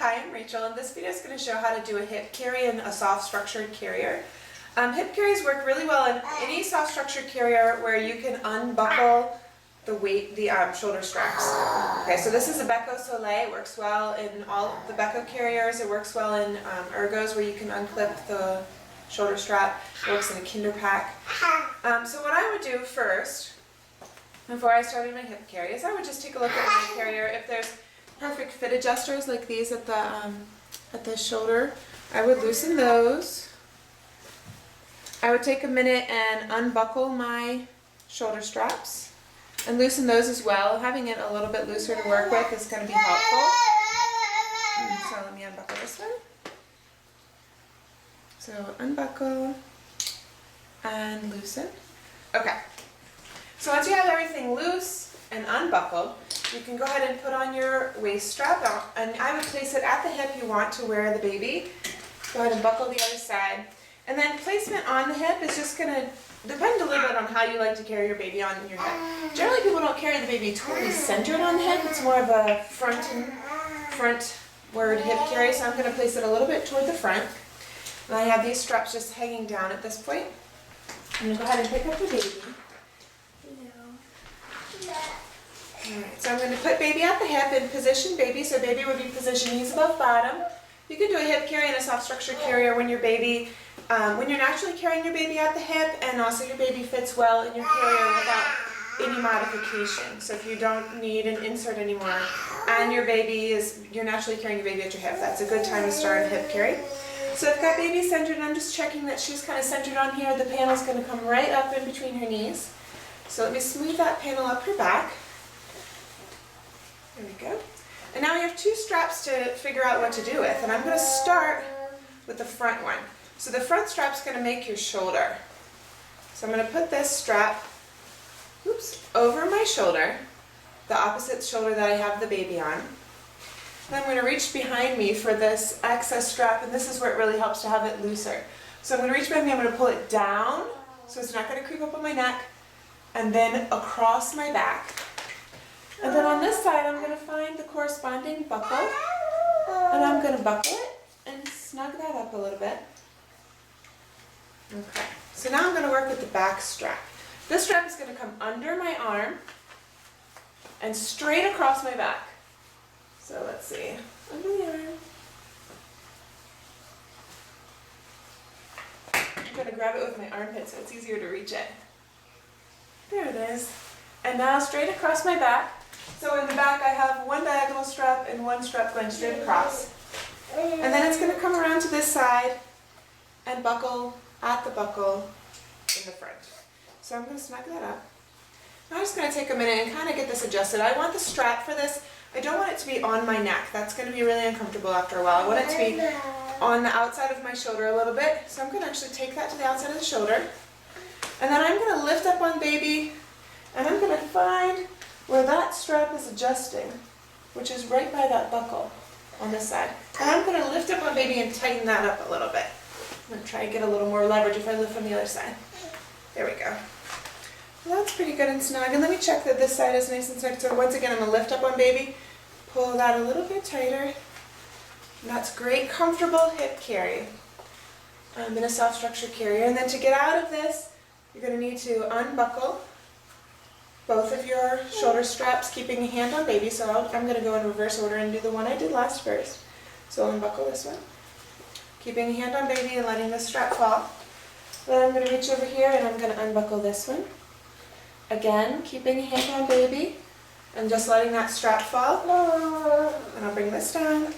Hi, I'm Rachel, and this video is going to show how to do a hip carry in a soft structured carrier. Hip carries work really well in any soft structured carrier where you can unbuckle the shoulder straps. Okay, so this is a Beco Soleil. It works well in all of the Beco carriers. It works well in Ergos where you can unclip the shoulder strap. It works in a Kinderpack. So what I would do first, before I started my hip carry, is I would just take a look at my carrier. If there's perfect fit adjusters like these at the shoulder, I would loosen those. I would take a minute and unbuckle my shoulder straps and loosen those as well. Having it a little bit looser to work with is going to be helpful. So let me unbuckle this one. So unbuckle and loosen. Okay. So once you have everything loose and unbuckled, you can go ahead and put on your waist strap, and I would place it at the hip you want to wear the baby. Go ahead and buckle the other side. And then placement on the hip is just going to depend a little bit on how you like to carry your baby on your hip. Generally people don't carry the baby totally centered on the hip. It's more of a frontward hip carry, so I'm going to place it a little bit toward the front. And I have these straps just hanging down at this point. I'm going to go ahead and pick up the baby. Alright, so I'm going to put baby at the hip and position baby, so baby would be positioned knees above bottom. You can do a hip carry in a soft structured carrier when your baby, when you're naturally carrying your baby at the hip, and also your baby fits well in your carrier without any modification. So if you don't need an insert anymore, and you're naturally carrying your baby at your hip, that's a good time to start a hip carry. So I've got baby centered, and I'm just checking that she's kind of centered on here. The panel's going to come right up in between her knees. So let me smooth that panel up her back. There we go. And now we have two straps to figure out what to do with. And I'm going to start with the front one. So the front strap's going to make your shoulder. So I'm going to put this strap, over my shoulder, the opposite shoulder that I have the baby on. And I'm going to reach behind me for this excess strap, and this is where it really helps to have it looser. So I'm going to reach behind me, I'm going to pull it down, so it's not going to creep up on my neck, and then across my back. And then on this side, I'm going to find the corresponding buckle, and I'm going to buckle it and snug that up a little bit. Okay, so now I'm going to work with the back strap. This strap is going to come under my arm and straight across my back. So let's see, under the arm. I'm going to grab it with my armpit so it's easier to reach it. There it is. And now straight across my back. So in the back I have one diagonal strap and one strap going straight across. And then it's going to come around to this side and buckle at the buckle in the front. So I'm going to snug that up. Now I'm just going to take a minute and kind of get this adjusted. I want the strap for this. I don't want it to be on my neck. That's going to be really uncomfortable after a while. I want it to be on the outside of my shoulder a little bit. So I'm going to actually take that to the outside of the shoulder. And then I'm going to lift up on baby, and I'm going to find where that strap is adjusting, which is right by that buckle on this side. And I'm going to lift up on baby and tighten that up a little bit. I'm going to try and get a little more leverage if I lift from the other side. There we go. Well, that's pretty good and snug. And let me check that this side is nice and snug. So once again, I'm going to lift up on baby, pull that a little bit tighter. And that's great, comfortable hip carry in a soft structured carrier. And then to get out of this, you're going to need to unbuckle both of your shoulder straps, keeping a hand on baby. So I'm going to go in reverse order and do the one I did last first. So I'll unbuckle this one, keeping a hand on baby and letting the strap fall. Then I'm going to reach over here and I'm going to unbuckle this one. Again, keeping a hand on baby and just letting that strap fall. And I'll bring this down.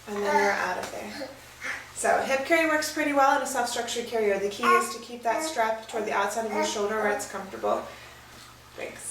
And then we're out of there. So hip carry works pretty well in a soft structured carrier. The key is to keep that strap toward the outside of your shoulder where it's comfortable. Thanks.